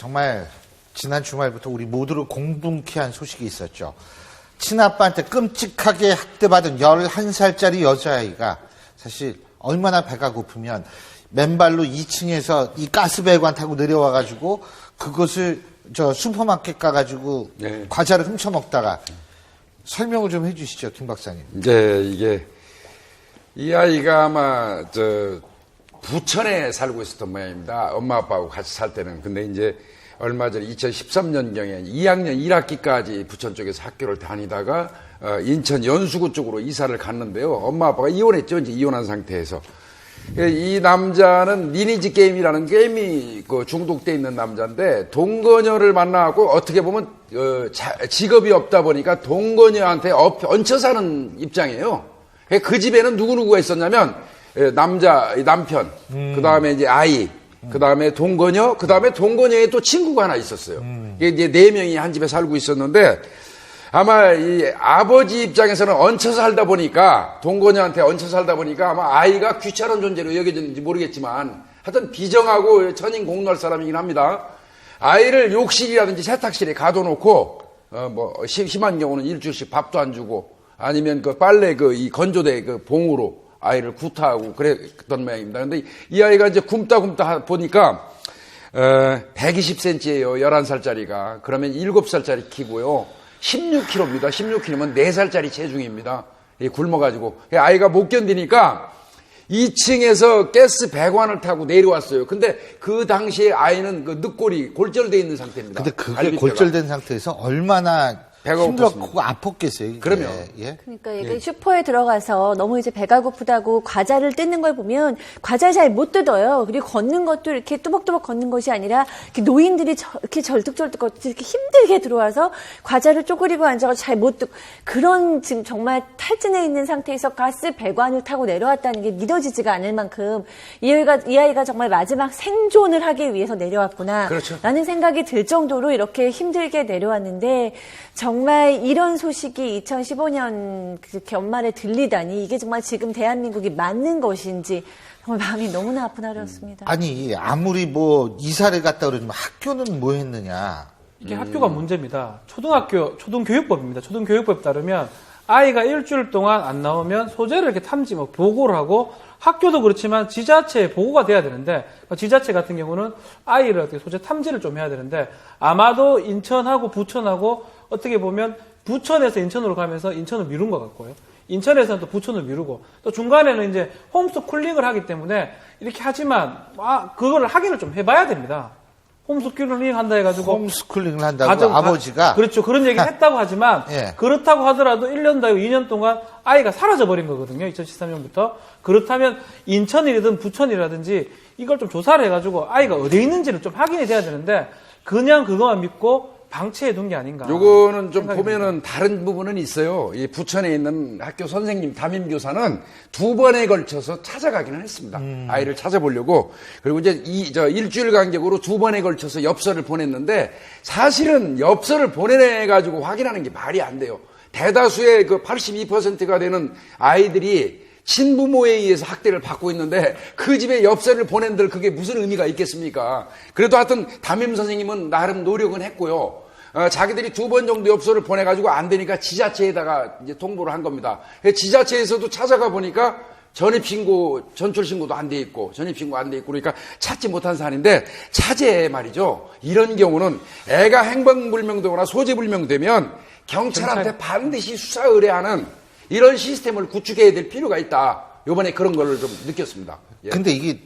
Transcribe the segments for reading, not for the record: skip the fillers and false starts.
정말 지난 주말부터 우리 모두를 공분케 한 소식이 있었죠. 친아빠한테 끔찍하게 학대받은 11살짜리 여자아이가 사실 얼마나 배가 고프면 맨발로 2층에서 이 가스배관 타고 내려와가지고 그것을 저 슈퍼마켓 가가지고 네. 과자를 훔쳐먹다가 설명을 좀 해주시죠, 김 박사님. 이제 이게 이 아이가 아마 부천에 살고 있었던 모양입니다. 엄마 아빠하고 같이 살 때는. 근데 이제 얼마 전에 2013년경에 2학년 1학기까지 부천 쪽에서 학교를 다니다가 인천 연수구 쪽으로 이사를 갔는데요. 엄마 아빠가 이혼했죠. 이제 이혼한 상태에서. 이 남자는 리니지 게임이라는 게임이 중독돼 있는 남자인데 동거녀를 만나고 어떻게 보면 직업이 없다 보니까 동거녀한테 얹혀 사는 입장이에요. 그 집에는 누구누구가 있었냐면 남편, 그 다음에 이제 아이, 그 다음에 동거녀, 그 다음에 동거녀에 또 친구가 하나 있었어요. 이게 이제 4명이 한 집에 살고 있었는데 아마 이 아버지 입장에서는 얹혀 살다 보니까 동거녀한테 얹혀 살다 보니까 아마 아이가 귀찮은 존재로 여겨졌는지 모르겠지만 하여튼 비정하고 천인공노할 사람이긴 합니다. 아이를 욕실이라든지 세탁실에 가둬놓고 심한 경우는 일주일씩 밥도 안 주고 아니면 그 빨래 이 건조대 봉으로 아이를 구타하고 그랬던 모양입니다. 근데 이 아이가 이제 굶다 보니까 120cm예요. 11살짜리가. 그러면 7살짜리 키고요. 16kg입니다. 16kg면 4살짜리 체중입니다. 굶어가지고. 아이가 못 견디니까 2층에서 가스 배관을 타고 내려왔어요. 근데 그 당시에 아이는 늑골이 골절되어 있는 상태입니다. 근데 그게 골절된 상태에서 얼마나 배가 힘들었고 아팠겠어요. 그러면 예? 그러니까 이게 슈퍼에 들어가서 너무 이제 배가 고프다고 과자를 뜯는 걸 보면 과자 잘 못 뜯어요. 그리고 걷는 것도 이렇게 뚜벅뚜벅 걷는 것이 아니라 이렇게 노인들이 이렇게 절뚝절뚝 이렇게 힘들게 들어와서 과자를 쪼그리고 앉아서 잘 못 뜯고 그런 지금 정말 탈진해 있는 상태에서 가스 배관을 타고 내려왔다는 게 믿어지지가 않을 만큼 이 아이가 정말 마지막 생존을 하기 위해서 내려왔구나. 그렇죠. 라는 생각이 들 정도로 이렇게 힘들게 내려왔는데 정말 이런 소식이 2015년 연말에 들리다니 이게 정말 지금 대한민국이 맞는 것인지 정말 마음이 너무나 아픈 하루였습니다. 아니 아무리 이사를 갔다 그러지만 학교는 뭐 했느냐. 이게 학교가 문제입니다. 초등교육법입니다. 초등교육법에 따르면 아이가 일주일 동안 안 나오면 소재를 이렇게 보고를 하고 학교도 그렇지만 지자체에 보고가 돼야 되는데 지자체 같은 경우는 아이를 어떻게 소재 탐지를 좀 해야 되는데 아마도 인천하고 부천하고 어떻게 보면 부천에서 인천으로 가면서 인천을 미룬 것 같고요. 인천에서는 또 부천을 미루고 또 중간에는 이제 홈스쿨링을 하기 때문에 이렇게 하지만 그거를 확인을 좀 해봐야 됩니다. 홈스쿨링 한다 해가지고 홈스쿨링을 한다고 아버지가 그렇죠. 그런 얘기를 했다고 하지만 예. 그렇다고 하더라도 1년도 아니고 2년 동안 아이가 사라져버린 거거든요. 2013년부터. 그렇다면 인천이라든 부천이라든지 이걸 좀 조사를 해가지고 아이가 어디에 있는지를 좀 확인이 돼야 되는데 그냥 그거만 믿고 방치해 둔 게 아닌가. 요거는 좀 보면은 다른 부분은 있어요. 이 부천에 있는 학교 선생님 담임교사는 2번에 걸쳐서 찾아가기는 했습니다. 아이를 찾아보려고. 그리고 이제 일주일 간격으로 2번에 걸쳐서 엽서를 보냈는데 사실은 엽서를 보내가지고 확인하는 게 말이 안 돼요. 대다수의 82%가 되는 아이들이 친부모에 의해서 학대를 받고 있는데 그 집에 엽서를 보낸들 그게 무슨 의미가 있겠습니까? 그래도 하여튼 담임 선생님은 나름 노력은 했고요. 자기들이 2번 정도 엽서를 보내가지고 안 되니까 지자체에다가 이제 통보를 한 겁니다. 지자체에서도 찾아가 보니까 전출신고도 안 돼 있고, 전입신고 안 돼 있고, 그러니까 찾지 못한 사안인데, 차제 말이죠. 이런 경우는 애가 행방불명되거나 소재불명되면 경찰한테 반드시 수사 의뢰하는 이런 시스템을 구축해야 될 필요가 있다. 요번에 그런 걸 좀 느꼈습니다. 예. 근데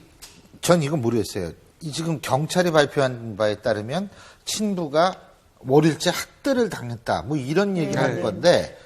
전 이건 모르겠어요. 지금 경찰이 발표한 바에 따르면 친부가 월일째 학대를 당했다. 이런 얘기를 하는 건데.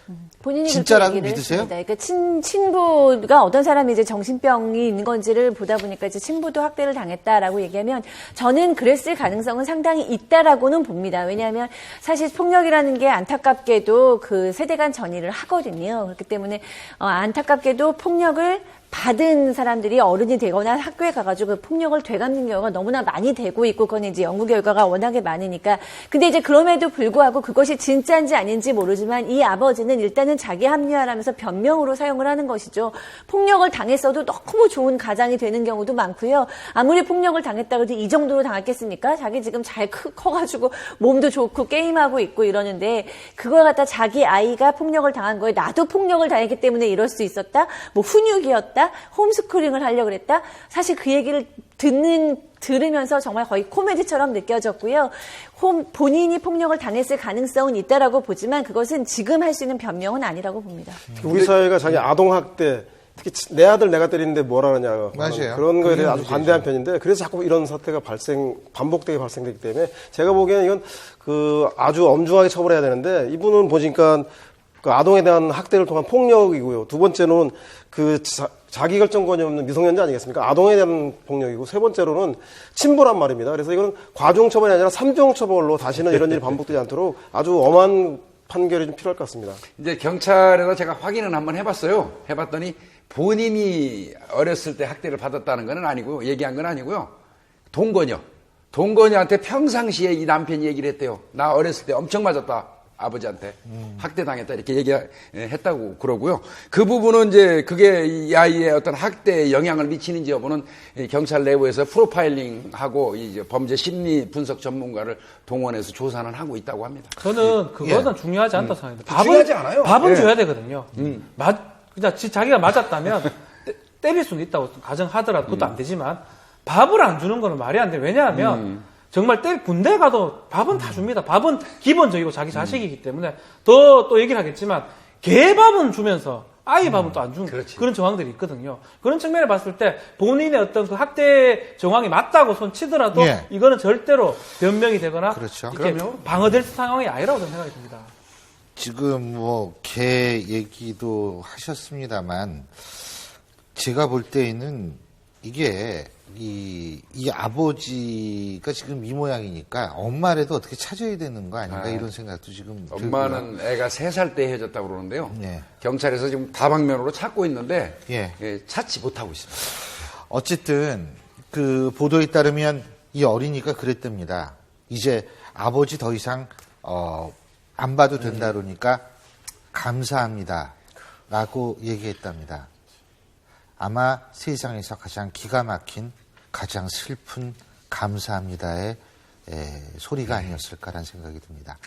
본인이 진짜라고 그렇게 믿으세요? 그러니까 친부가 어떤 사람이 이제 정신병이 있는 건지를 보다 보니까 이제 친부도 학대를 당했다라고 얘기하면 저는 그랬을 가능성은 상당히 있다라고는 봅니다. 왜냐하면 사실 폭력이라는 게 안타깝게도 그 세대 간 전이를 하거든요. 그렇기 때문에 안타깝게도 폭력을 받은 사람들이 어른이 되거나 학교에 가가지고 그 폭력을 되갚는 경우가 너무나 많이 되고 있고, 그건 이제 연구 결과가 워낙에 많으니까. 근데 이제 그럼에도 불구하고 그것이 진짜인지 아닌지 모르지만 이 아버지는 일단은 자기 합리화하면서 변명으로 사용을 하는 것이죠. 폭력을 당했어도 너무 좋은 가장이 되는 경우도 많고요. 아무리 폭력을 당했다고 해도 이 정도로 당했겠습니까? 자기 지금 잘 커가지고 몸도 좋고 게임하고 있고 이러는데, 그걸 갖다 자기 아이가 폭력을 당한 거에 나도 폭력을 당했기 때문에 이럴 수 있었다? 뭐 훈육이었다? 홈스쿨링을 하려고 그랬다? 사실 그 얘기를 들으면서 정말 거의 코미디처럼 느껴졌고요. 본인이 폭력을 당했을 가능성은 있다라고 보지만 그것은 지금 할 수 있는 변명은 아니라고 봅니다. 우리 사회가 자기 아동학대, 특히 내 아들 내가 때리는데 뭐라 그러냐. 맞아요. 그런 거에 대해 아주 문제죠. 관대한 편인데, 그래서 자꾸 이런 사태가 반복되게 발생되기 때문에 제가 보기에는 이건 아주 엄중하게 처벌해야 되는데, 이분은 보니까 그 아동에 대한 학대를 통한 폭력이고요. 두 번째로는 자기결정권이 없는 미성년자 아니겠습니까? 아동에 대한 폭력이고, 세 번째로는 침보란 말입니다. 그래서 이거는 과중처벌이 아니라 삼중처벌로 다시는 이런 일이 반복되지 않도록 아주 엄한 판결이 좀 필요할 것 같습니다. 이제 경찰에서 제가 확인을 한번 해봤어요. 해봤더니 본인이 어렸을 때 학대를 받았다는 건 아니고요. 얘기한 건 아니고요. 동건이한테 평상시에 이 남편이 얘기를 했대요. 나 어렸을 때 엄청 맞았다. 아버지한테 학대당했다 이렇게 얘기했다고 그러고요. 그 부분은 이제 그게 이 아이의 어떤 학대에 영향을 미치는지 여부는 경찰 내부에서 프로파일링하고 이제 범죄 심리 분석 전문가를 동원해서 조사는 하고 있다고 합니다. 저는 그거는 중요하지 않다고 생각합니다. 중요하지 않아요. 밥은 예. 줘야 되거든요. 그냥 자기가 맞았다면 때릴 수는 있다고 가정하더라도 그것도 안 되지만 밥을 안 주는 거는 말이 안 돼요. 왜냐하면 정말 군대 가도 밥은 다 줍니다. 밥은 기본적이고 자기 자식이기 때문에 또 얘기를 하겠지만 개 밥은 주면서 아이 밥은 또 안 주는 그런 정황들이 있거든요. 그런 측면에 봤을 때 본인의 어떤 그 학대 정황이 맞다고 손 치더라도 예. 이거는 절대로 변명이 되거나 그렇죠. 이렇게 방어될 상황이 아니라고 저는 생각이 듭니다. 지금 개 얘기도 하셨습니다만, 제가 볼 때에는 이게 이 아버지가 지금 이 모양이니까 엄마라도 어떻게 찾아야 되는 거 아닌가 이런 생각도 지금 엄마는 들고요. 애가 3살 때 헤어졌다고 그러는데요. 네. 경찰에서 지금 다방면으로 찾고 있는데 예. 찾지 못하고 있습니다. 어쨌든 그 보도에 따르면 이 어린이가 그랬답니다. 이제 아버지 더 이상 안 봐도 된다 그러니까 감사합니다 라고 얘기했답니다. 아마 세상에서 가장 기가 막힌, 가장 슬픈 감사합니다의 소리가 아니었을까라는 생각이 듭니다.